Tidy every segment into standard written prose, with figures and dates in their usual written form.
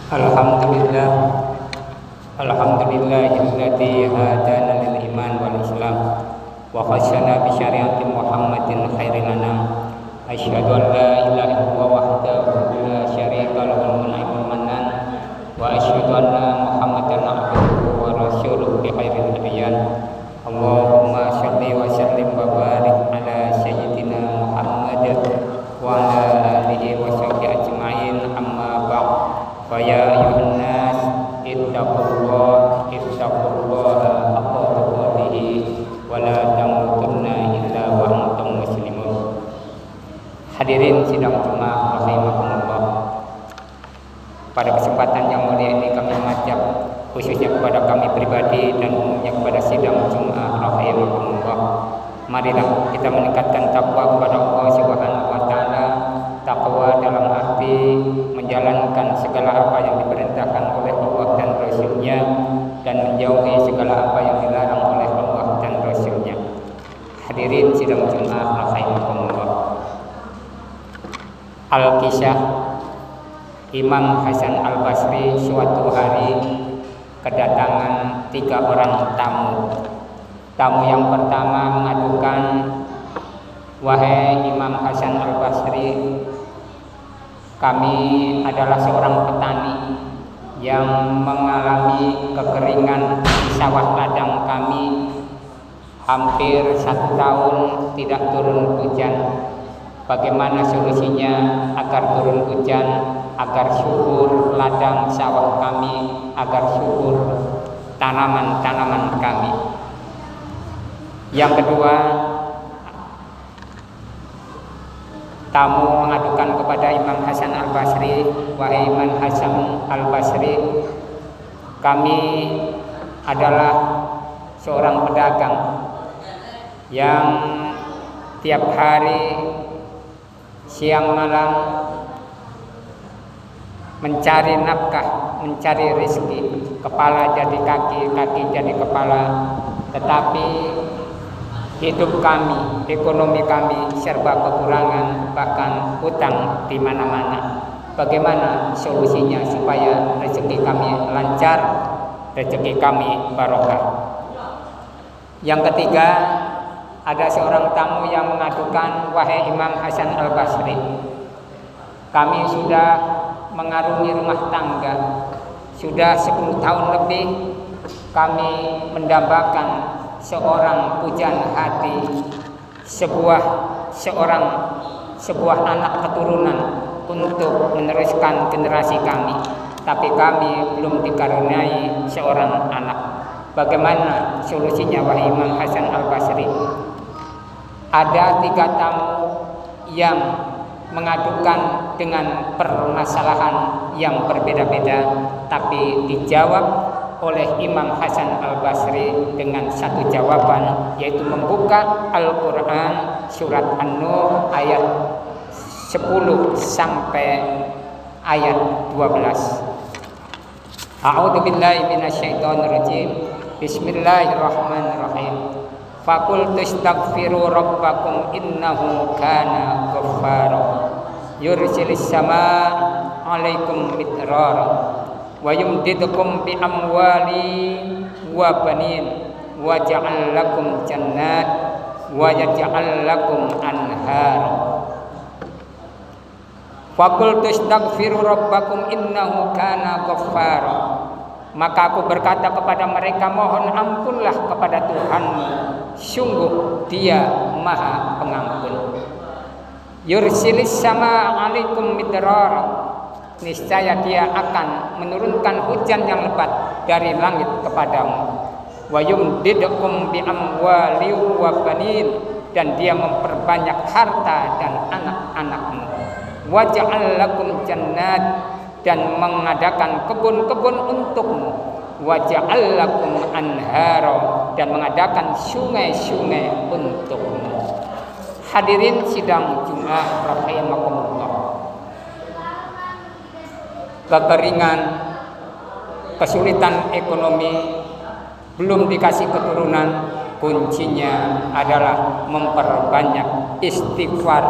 Alhamdulillah, alhamdulillahilladzi hadana lil iman wal islam wa khasyana bi syariati Muhammadin khairil anam. Asyhadu an la ilaha illallah wahdahu la syarika lahu al-mulkul mannan wa asyhadu anna Muhammadan abduhu wa rasuluhu bi khairil adyan. Allahumma shalli wa sallim wa barik ala sayyidina Muhammad wa ala alihi wa sahbihi ajma'in, amma ba'd. Fa ya ayyuhan nas ittaqullaha haqqa tuqatih wa la tamutunna illa wa antum muslimun. Hadirin sidang Jumat rahimakumullah. Pada kesempatan yang mulia ini kami mengajak khususnya kepada kami pribadi dan umumnya kepada sidang Jumat rahimakumullah. Marilah kita meningkatkan takwa kepada Allah Subhanahu wa taala. Takwa dalam arti menjalankan segala apa yang diperintahkan oleh Allah dan Rasul-Nya dan menjauhi segala apa yang dilarang oleh Allah dan Rasul-Nya. Hadirin sidang Jumat rahimakumullah. Al-Kisah Imam Hasan Al-Basri suatu hari kedatangan 3 orang tamu. Tamu yang pertama mengadukan, "Wahai Imam Hasan Al-Basri, kami adalah seorang petani yang mengalami kekeringan di sawah ladang kami. Hampir 1 tahun tidak turun hujan. Bagaimana solusinya agar turun hujan, agar subur ladang sawah kami, agar subur tanaman-tanaman kami?" Yang kedua, tamu mengadukan kepada Imam Hasan Al-Basri, "Wahai Imam Hasan Al-Basri, kami adalah seorang pedagang yang tiap hari siang malam mencari nafkah, mencari rezeki. Kepala jadi kaki, kaki jadi kepala. Tetapi hidup kami, ekonomi kami serba kekurangan, bahkan hutang di mana-mana. Bagaimana solusinya supaya rezeki kami lancar, rezeki kami barokah?" Yang ketiga, ada seorang tamu yang mengadukan, "Wahai Imam Hasan Al-Basri, kami sudah mengarungi rumah tangga. Sudah 10 tahun lebih kami mendambakan seorang pujaan hati, sebuah anak keturunan untuk meneruskan generasi kami, tapi kami belum dikaruniai seorang anak. Bagaimana solusinya, wahai Imam Hasan Al-Basri?" Ada 3 tamu yang mengadukan dengan permasalahan yang berbeda-beda, tapi dijawab oleh Imam Hasan Al-Basri dengan satu jawaban, yaitu membuka Al-Quran surat An-Nur ayat 10 sampai ayat 12. A'udzu billahi minasyaitonir rajim. Bismillahirrahmanirrahim. Faqul tastaghfiru rabbakum innahu kana ghaffara yursilis samaa 'alaikum midrara wa yumdidukum bi amwali wa banin wa ja'al lakum jannat wa yaj'al lakum anhar. Faqul tastaghfiru rabbakum innahu kana ghaffara. Maka aku berkata kepada mereka, mohon ampunlah kepada Tuhanmu, sungguh Dia Maha Pengampun. Yursilis sama alaikum midrara. Niscaya Dia akan menurunkan hujan yang lebat dari langit kepadamu. Wa yumdidukum bi amwali wa banin, dan Dia memperbanyak harta dan anak-anakmu. Wa ja'al lakum jannat, dan mengadakan kebun-kebun untukmu. Wa ja'al lakum anhara, dan mengadakan sungai-sungai untukmu. Hadirin sidang Jumat rahimakumullah. Kekeringan, kesulitan ekonomi, belum dikasih keturunan, kuncinya adalah memperbanyak istighfar.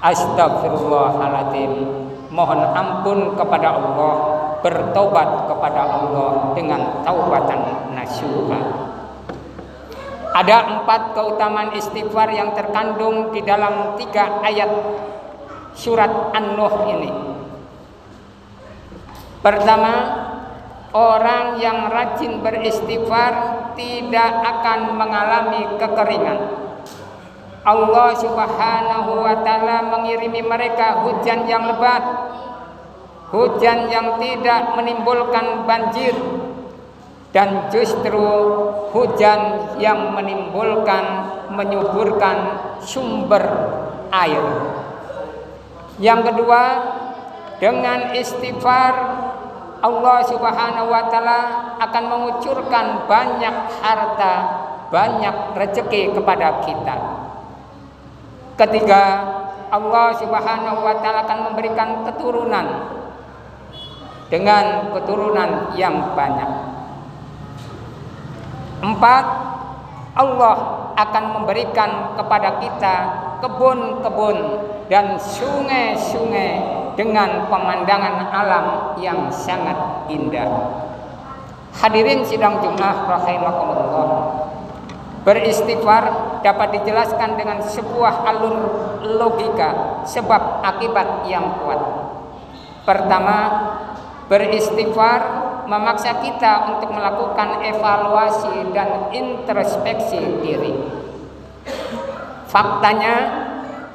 Astagfirullahaladzim, mohon ampun kepada Allah bertobat kepada Allah dengan taubatan nasuha. Ada 4 keutamaan istighfar yang terkandung di dalam 3 ayat surat An-Nuh ini. Pertama, orang yang rajin beristighfar tidak akan mengalami kekeringan. Allah Subhanahu wa ta'ala mengirimi mereka hujan yang lebat, hujan yang tidak menimbulkan banjir, dan justru hujan yang menyuburkan sumber air. Yang kedua, dengan istighfar Allah Subhanahu wa ta'ala akan mengucurkan banyak harta, banyak rezeki kepada kita. Ketiga, Allah Subhanahu wa ta'ala akan memberikan keturunan dengan keturunan yang banyak. 4, Allah akan memberikan kepada kita kebun-kebun dan sungai-sungai dengan pemandangan alam yang sangat indah. Hadirin sidang Jumat rahimakumullah, beristighfar dapat dijelaskan dengan sebuah alur logika sebab akibat yang kuat. Pertama, beristighfar memaksa kita untuk melakukan evaluasi dan introspeksi diri. Faktanya,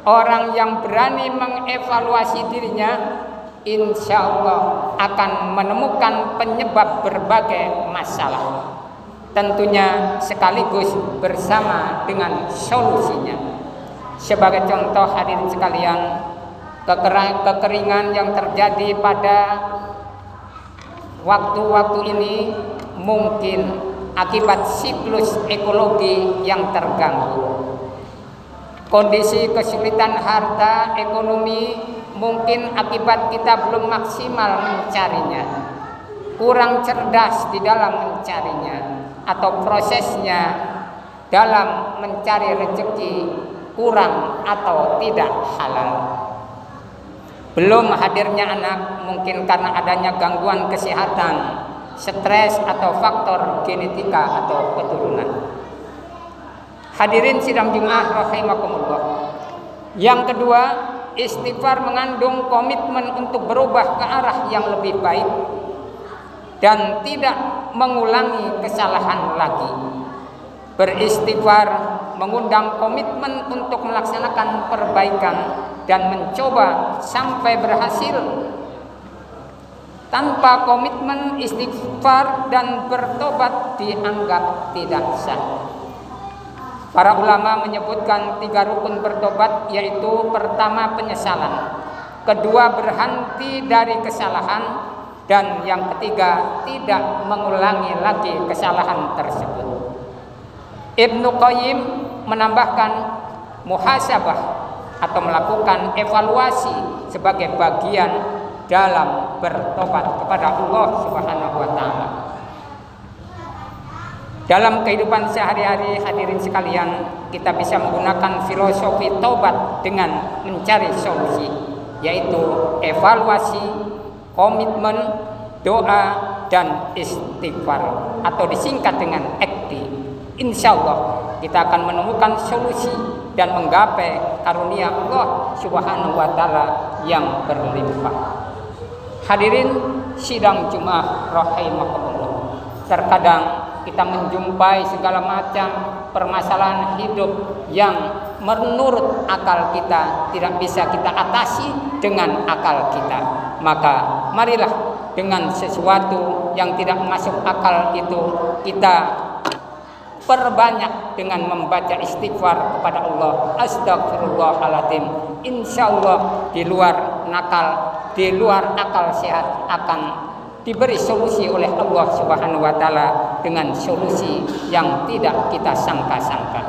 orang yang berani mengevaluasi dirinya, insya Allah akan menemukan penyebab berbagai masalah. Tentunya sekaligus bersama dengan solusinya. Sebagai contoh, hadirin sekalian, kekeringan yang terjadi pada waktu-waktu ini mungkin akibat siklus ekologi yang terganggu. Kondisi kesulitan harta ekonomi mungkin akibat kita belum maksimal mencarinya, kurang cerdas di dalam mencarinya, atau prosesnya dalam mencari rezeki kurang atau tidak halal. Belum hadirnya anak mungkin karena adanya gangguan kesehatan, stres atau faktor genetika atau keturunan. Hadirin sidang Jumat rahimakumullah. Yang kedua, istighfar mengandung komitmen untuk berubah ke arah yang lebih baik dan tidak mengulangi kesalahan lagi. Beristighfar mengundang komitmen untuk melaksanakan perbaikan dan mencoba sampai berhasil. Tanpa komitmen istighfar dan bertobat dianggap tidak sah. Para ulama menyebutkan 3 rukun bertobat, yaitu pertama penyesalan, kedua berhenti dari kesalahan, dan yang ketiga tidak mengulangi lagi kesalahan tersebut. Ibnu Qayyim menambahkan muhasabah atau melakukan evaluasi sebagai bagian dalam bertobat kepada Allah Subhanahu wa ta'ala. Dalam kehidupan sehari-hari, hadirin sekalian, kita bisa menggunakan filosofi taubat dengan mencari solusi, yaitu evaluasi, komitmen, doa, dan istighfar, atau disingkat dengan EKTI. Insya Allah kita akan menemukan solusi dan menggapai karunia Allah Subhanahu wa ta'ala yang berlimpah. Hadirin sidang Jumat rahimakumullah, terkadang kita menjumpai segala macam permasalahan hidup yang menurut akal kita tidak bisa kita atasi dengan akal kita. Maka marilah dengan sesuatu yang tidak masuk akal itu kita perbanyak dengan membaca istighfar kepada Allah. Astagfirullahaladzim. Insya Allah di luar nakal, di luar akal sehat akan diberi solusi oleh Allah Subhanahu wa ta'ala dengan solusi yang tidak kita sangka-sangka.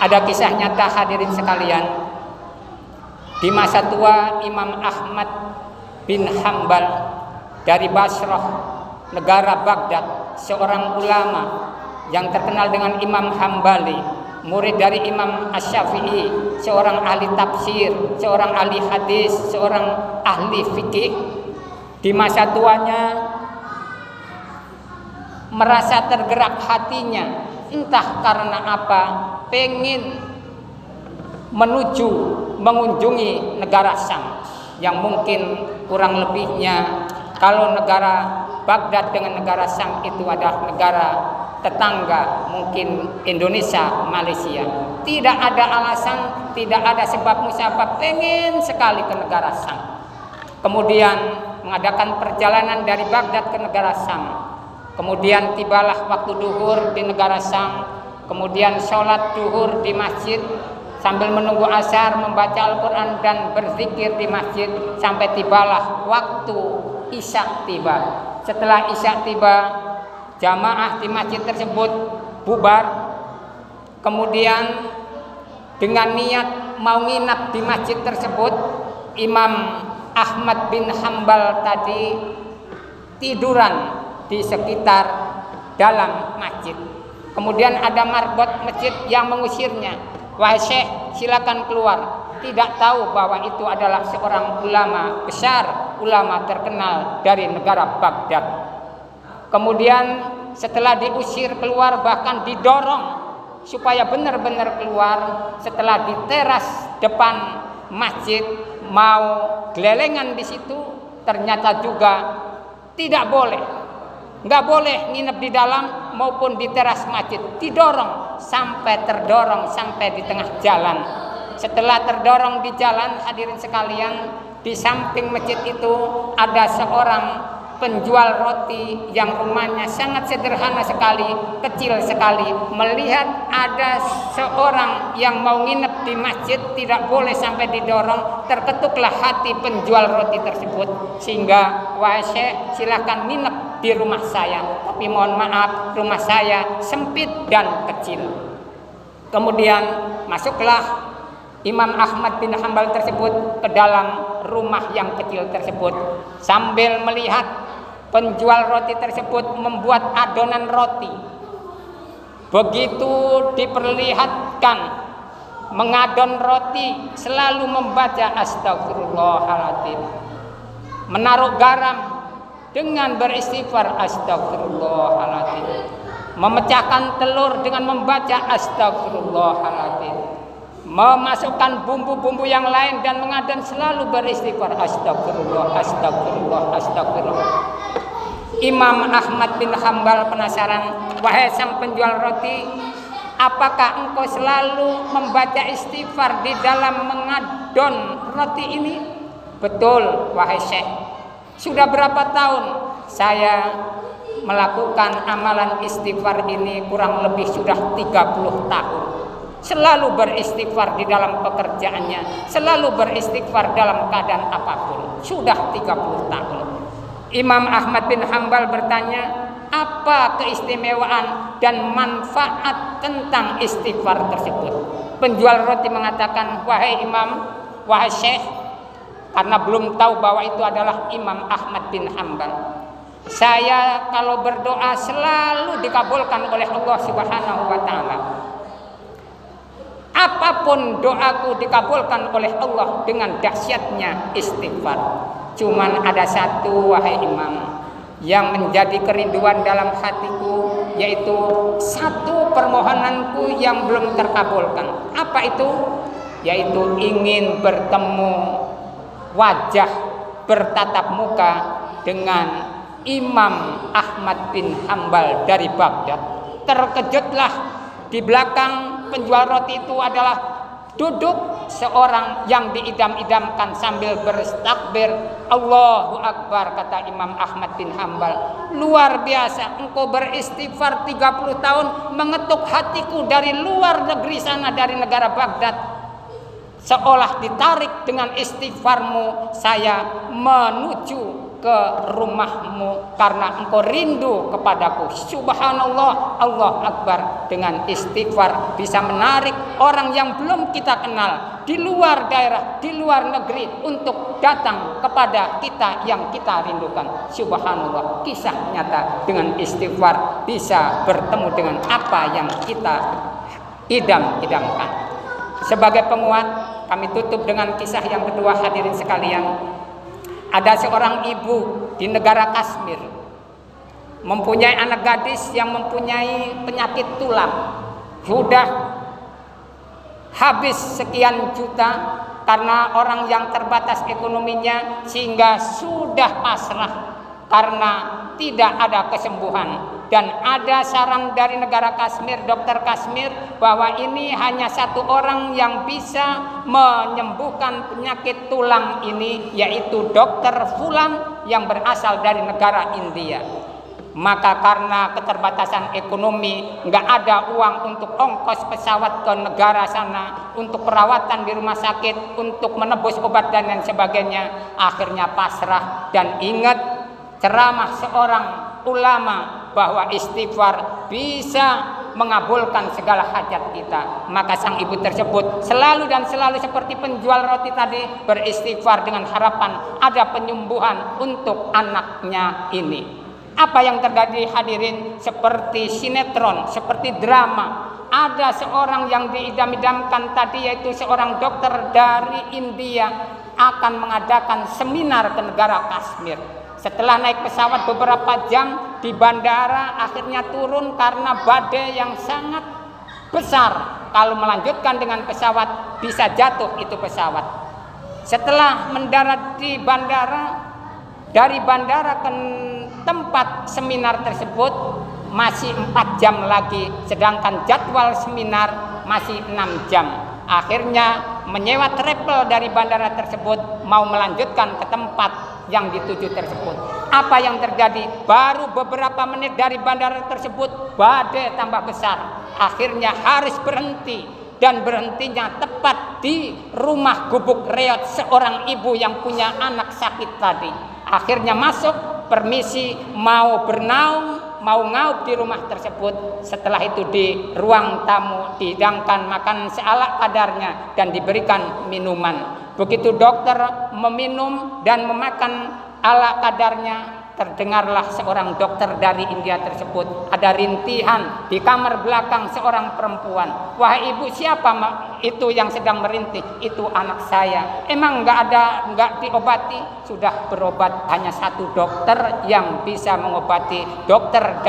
Ada kisah nyata, hadirin sekalian. Di masa tua Imam Ahmad bin Hambal dari Basrah, negara Baghdad, seorang ulama yang terkenal dengan Imam Hambali, murid dari Imam Asy-Syafi'i, seorang ahli tafsir, seorang ahli hadis, seorang ahli fikih. di masa tuanya merasa tergerak hatinya, entah karena apa, pengen mengunjungi negara Syam, yang mungkin kurang lebihnya kalau negara Baghdad dengan negara Syam itu adalah negara tetangga, mungkin Indonesia, Malaysia. Tidak ada alasan, tidak ada sebab musabab, pengen sekali ke negara Syam. Kemudian mengadakan perjalanan dari Baghdad ke negara Syam. Kemudian tibalah waktu duhur di negara Syam. Kemudian sholat duhur di masjid sambil menunggu asar, membaca Al-Quran dan berzikir di masjid sampai tibalah waktu isya tiba. Setelah isya tiba, jamaah di masjid tersebut bubar. Kemudian dengan niat mau nginap di masjid tersebut, Imam Ahmad bin Hambal tadi tiduran di sekitar dalam masjid. Kemudian ada marbot masjid yang mengusirnya. Wahai Syekh, silakan keluar. Tidak tahu bahwa itu adalah seorang ulama besar, ulama terkenal dari negara Baghdad. Kemudian setelah diusir keluar, bahkan didorong supaya benar-benar keluar, setelah di teras depan masjid mau gelelengan di situ, ternyata juga tidak boleh. Nggak boleh nginep di dalam maupun di teras masjid. Terdorong sampai di tengah jalan. Setelah terdorong di jalan, hadirin sekalian, di samping masjid itu ada seorang penjual roti yang rumahnya sangat sederhana sekali, kecil sekali. Melihat ada seorang yang mau nginep di masjid, tidak boleh sampai didorong, terketuklah hati penjual roti tersebut, sehingga wahai Syekh, silakan nginep di rumah saya, tapi mohon maaf, rumah saya sempit dan kecil. Kemudian masuklah Imam Ahmad bin Hambal tersebut ke dalam rumah yang kecil tersebut, sambil melihat penjual roti tersebut membuat adonan roti. Begitu diperlihatkan mengadon roti, selalu membaca astagfirullahaladzim, menaruh garam dengan beristighfar astagfirullahaladzim, memecahkan telur dengan membaca astagfirullahaladzim, memasukkan bumbu-bumbu yang lain dan mengadon selalu beristighfar astagfirullah, astagfirullah, astagfirullah. Imam Ahmad bin Hambal penasaran, wahai sang penjual roti, apakah engkau selalu membaca istighfar di dalam mengadon roti ini? Betul, wahai Syekh. Sudah berapa tahun saya melakukan amalan istighfar ini? Kurang lebih sudah 30 tahun. Selalu beristighfar di dalam pekerjaannya, selalu beristighfar dalam keadaan apapun. Sudah 30 tahun. Imam Ahmad bin Hambal bertanya, apa keistimewaan dan manfaat tentang istighfar tersebut? Penjual roti mengatakan, wahai Imam, wahai Syekh, karena belum tahu bahwa itu adalah Imam Ahmad bin Hambal, saya kalau berdoa selalu dikabulkan oleh Allah Subhanahu wa ta'ala. Apapun doaku dikabulkan oleh Allah dengan dahsyatnya istighfar. Cuman ada satu, wahai Imam, yang menjadi kerinduan dalam hatiku, yaitu satu permohonanku yang belum terkabulkan. Apa itu? Yaitu ingin bertemu wajah, bertatap muka dengan Imam Ahmad bin Hambal dari Baghdad. Terkejutlah, di belakang penjual roti itu adalah duduk seorang yang diidam-idamkan sambil bertakbir. Allahu Akbar, kata Imam Ahmad bin Hambal. Luar biasa, engkau beristighfar 30 tahun mengetuk hatiku dari luar negeri sana, dari negara Baghdad. Seolah ditarik dengan istighfarmu, saya menuju ke rumahmu karena engkau rindu kepadaku. Subhanallah, Allah Akbar. Dengan istighfar bisa menarik orang yang belum kita kenal di luar daerah, di luar negeri untuk datang kepada kita yang kita rindukan. Subhanallah, kisah nyata. Dengan istighfar bisa bertemu dengan apa yang kita idam-idamkan. Sebagai penguat, kami tutup dengan kisah yang kedua, hadirin sekalian. Ada seorang ibu di negara Kashmir mempunyai anak gadis yang mempunyai penyakit tulang. Sudah habis sekian juta karena orang yang terbatas ekonominya, sehingga sudah pasrah karena tidak ada kesembuhan. Dan ada saran dari negara Kashmir, dokter Kashmir, bahwa ini hanya satu orang yang bisa menyembuhkan penyakit tulang ini, yaitu dokter Fulan yang berasal dari negara India. Maka karena keterbatasan ekonomi, nggak ada uang untuk ongkos pesawat ke negara sana, untuk perawatan di rumah sakit, untuk menebus obat dan lain sebagainya, akhirnya pasrah. Dan ingat ceramah seorang ulama bahwa istighfar bisa mengabulkan segala hajat kita. Maka sang ibu tersebut selalu dan selalu seperti penjual roti tadi, beristighfar dengan harapan ada penyembuhan untuk anaknya ini. Apa yang terjadi hadirin? Seperti sinetron, seperti drama. Ada seorang yang diidam-idamkan tadi, yaitu seorang dokter dari India, akan mengadakan seminar ke negara Kashmir. Setelah naik pesawat beberapa jam di bandara, akhirnya turun karena badai yang sangat besar. Kalau melanjutkan dengan pesawat, bisa jatuh itu pesawat. Setelah mendarat di bandara, dari bandara ke tempat seminar tersebut masih 4 jam lagi, sedangkan jadwal seminar masih 6 jam. Akhirnya menyewa travel dari bandara tersebut, mau melanjutkan ke tempat yang dituju tersebut. Apa yang terjadi? Baru beberapa menit dari bandara tersebut, badai tambah besar. Akhirnya harus berhenti, dan berhentinya tepat di rumah gubuk reot seorang ibu yang punya anak sakit tadi. Akhirnya masuk, permisi, mau bernaung, mau ngaup di rumah tersebut. Setelah itu di ruang tamu dihidangkan makan seala kadarnya dan diberikan minuman. Begitu dokter meminum dan memakan ala kadarnya, terdengarlah seorang dokter dari India tersebut, ada rintihan di kamar belakang seorang perempuan. Wahai ibu, siapa itu yang sedang merintih? Itu anak saya. Emang nggak diobati? Sudah berobat, hanya satu dokter yang bisa mengobati, dokter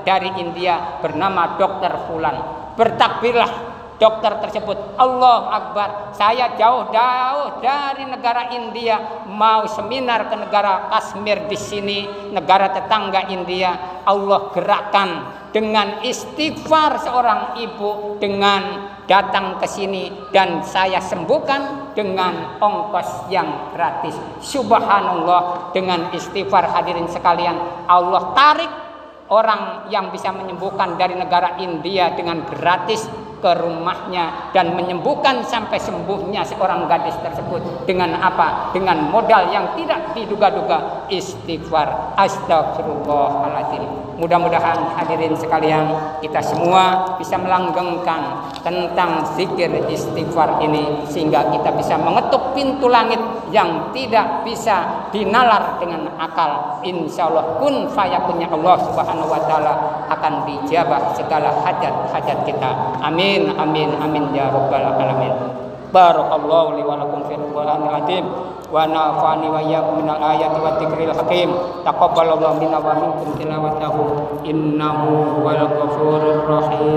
dari India bernama dokter Fulan. Bertakbirlah dokter tersebut, Allah Akbar, saya jauh-jauh dari negara India mau seminar ke negara Kashmir di sini, negara tetangga India. Allah gerakkan dengan istighfar seorang ibu dengan datang ke sini, dan saya sembuhkan dengan ongkos yang gratis. Subhanallah, dengan istighfar hadirin sekalian, Allah tarik orang yang bisa menyembuhkan dari negara India dengan gratis ke rumahnya dan menyembuhkan sampai sembuhnya seorang gadis tersebut. Dengan apa? Dengan modal yang tidak diduga-duga, istighfar. Astagfirullahaladzim. Mudah-mudahan hadirin sekalian, kita semua bisa melanggengkan tentang zikir istighfar ini, sehingga kita bisa mengetuk pintu langit yang tidak bisa dinalar dengan akal. Insya Allah kun fayakunnya Allah Subhanahu wa ta'ala akan dijabah segala hajat-hajat kita. Amin. Amin amin ya rabbal alamin. Barakallahu li wa lakum fil Qur'anil azim wa nafa'ani wa iyyakum minal ayati wa dzikril hakim. Taqabbalallahu minna wa minkum tilawatahu innahu wal ghafurur rahim.